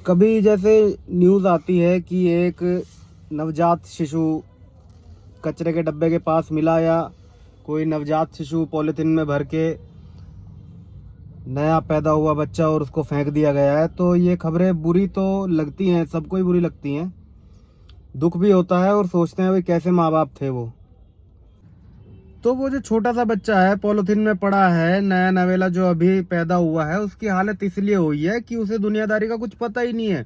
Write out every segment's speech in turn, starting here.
कभी जैसे न्यूज़ आती है कि एक नवजात शिशु कचरे के डब्बे के पास मिला, या कोई नवजात शिशु पॉलीथीन में भर के नया पैदा हुआ बच्चा और उसको फेंक दिया गया है, तो ये खबरें बुरी तो लगती हैं, सबको ही बुरी लगती हैं। दुख भी होता है और सोचते हैं भाई कैसे माँ बाप थे वो। तो वो जो छोटा सा बच्चा है पॉलीथीन में पड़ा है, नया नवेला जो अभी पैदा हुआ है, उसकी हालत इसलिए हुई है कि उसे दुनियादारी का कुछ पता ही नहीं है।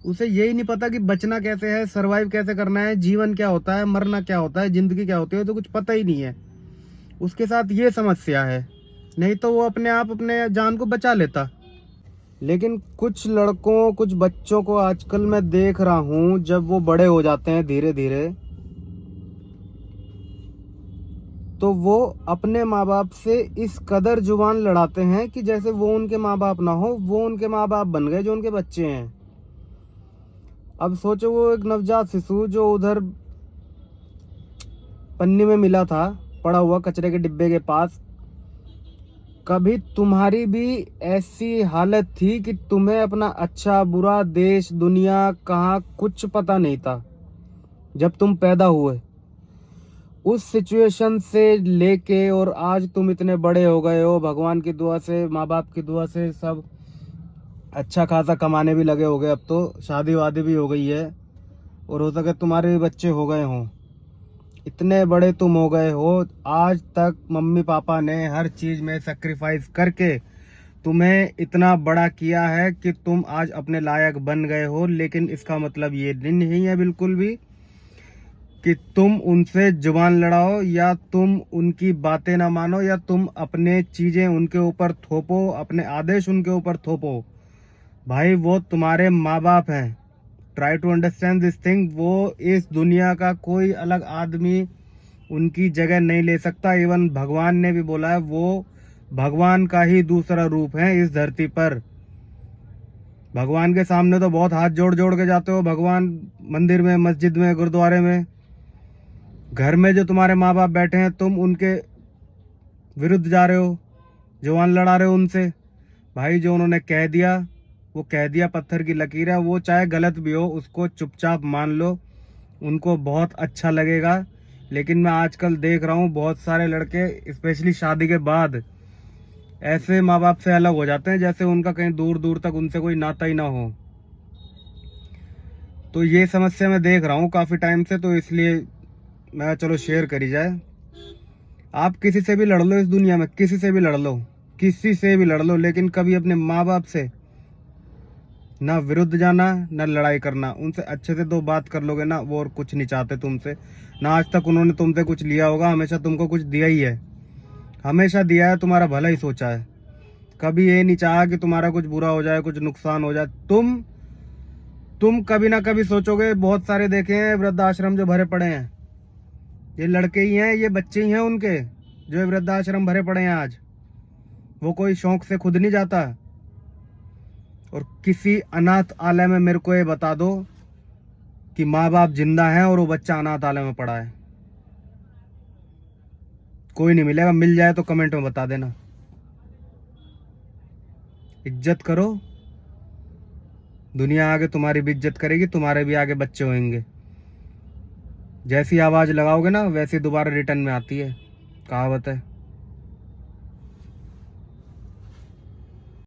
उसे यही नहीं पता कि बचना कैसे है, सरवाइव कैसे करना है, जीवन क्या होता है, मरना क्या होता है, जिंदगी क्या होती है, तो कुछ पता ही नहीं है। उसके साथ ये समस्या है, नहीं तो वो अपने आप अपने जान को बचा लेता। लेकिन कुछ लड़कों, कुछ बच्चों को आजकल मैं देख रहा हूँ, जब वो बड़े हो जाते हैं धीरे धीरे, तो वो अपने माँ बाप से इस कदर जुबान लड़ाते हैं कि जैसे वो उनके माँ बाप ना हो, वो उनके माँ बाप बन गए जो उनके बच्चे हैं। अब सोचो, वो एक नवजात शिशु जो उधर पन्नी में मिला था, पड़ा हुआ कचरे के डिब्बे के पास, कभी तुम्हारी भी ऐसी हालत थी कि तुम्हें अपना अच्छा बुरा, देश दुनिया कहाँ कुछ पता नहीं था जब तुम पैदा हुए। उस सिचुएशन से लेके और आज तुम इतने बड़े हो गए हो, भगवान की दुआ से, माँ बाप की दुआ से, सब अच्छा खासा कमाने भी लगे हो गए, अब तो शादी वादी भी हो गई है और हो सके तुम्हारे भी बच्चे हो गए हों। इतने बड़े तुम हो गए हो, आज तक मम्मी पापा ने हर चीज में सेक्रीफाइस करके तुम्हें इतना बड़ा किया है कि तुम आज अपने लायक बन गए हो। लेकिन इसका मतलब ये नहीं है बिल्कुल भी कि तुम उनसे जुबान लड़ाओ, या तुम उनकी बातें ना मानो, या तुम अपने चीजें उनके ऊपर थोपो, अपने आदेश उनके ऊपर थोपो। भाई वो तुम्हारे माँ बाप हैं। Try to understand this thing. वो इस दुनिया का कोई अलग आदमी उनकी जगह नहीं ले सकता। इवन भगवान ने भी बोला है, वो भगवान का ही दूसरा रूप है इस धरती पर। भगवान के सामने तो बहुत हाथ जोड़ जोड़ के जाते हो, भगवान मंदिर में, मस्जिद में, गुरुद्वारे में। घर में जो तुम्हारे माँ बाप बैठे हैं, तुम उनके विरुद्ध जा रहे हो, जुबान लड़ा रहे हो उनसे। भाई जो उन्होंने कह दिया वो कह दिया, पत्थर की लकीर है। वो चाहे गलत भी हो, उसको चुपचाप मान लो, उनको बहुत अच्छा लगेगा। लेकिन मैं आजकल देख रहा हूँ बहुत सारे लड़के, स्पेशली शादी के बाद, ऐसे माँ बाप से अलग हो जाते हैं जैसे उनका कहीं दूर दूर तक उनसे कोई नाता ही ना हो। तो ये समस्या मैं देख रहा हूँ काफ़ी टाइम से, तो इसलिए मैं चलो शेयर करी जाए। आप किसी से भी लड़ लो इस दुनिया में, किसी से भी लड़ लो, किसी से भी लड़ लो, लेकिन कभी अपने माँ बाप से ना विरुद्ध जाना, ना लड़ाई करना। उनसे अच्छे से दो बात कर लोगे ना, वो और कुछ नहीं चाहते तुमसे। ना आज तक उन्होंने तुमसे कुछ लिया होगा, हमेशा तुमको कुछ दिया ही है, हमेशा दिया है, तुम्हारा भला ही सोचा है। कभी ये नहीं चाहा कि तुम्हारा कुछ बुरा हो जाए, कुछ नुकसान हो जाए। तुम कभी ना कभी सोचोगे। बहुत सारे देखे हैं वृद्धाश्रम जो भरे पड़े हैं, ये लड़के ही हैं, ये बच्चे ही हैं उनके, जो ये वृद्धाश्रम भरे पड़े हैं आज। वो कोई शौक से खुद नहीं जाता। और किसी अनाथ आलय में मेरे को ये बता दो कि माँ बाप जिंदा हैं और वो बच्चा अनाथ आलय में पड़ा है। कोई नहीं मिलेगा, मिल जाए तो कमेंट में बता देना। इज्जत करो, दुनिया आगे तुम्हारी भी इज्जत करेगी, तुम्हारे भी आगे बच्चे होंगे। जैसी आवाज लगाओगे ना, वैसी दोबारा रिटर्न में आती है, कहावत है।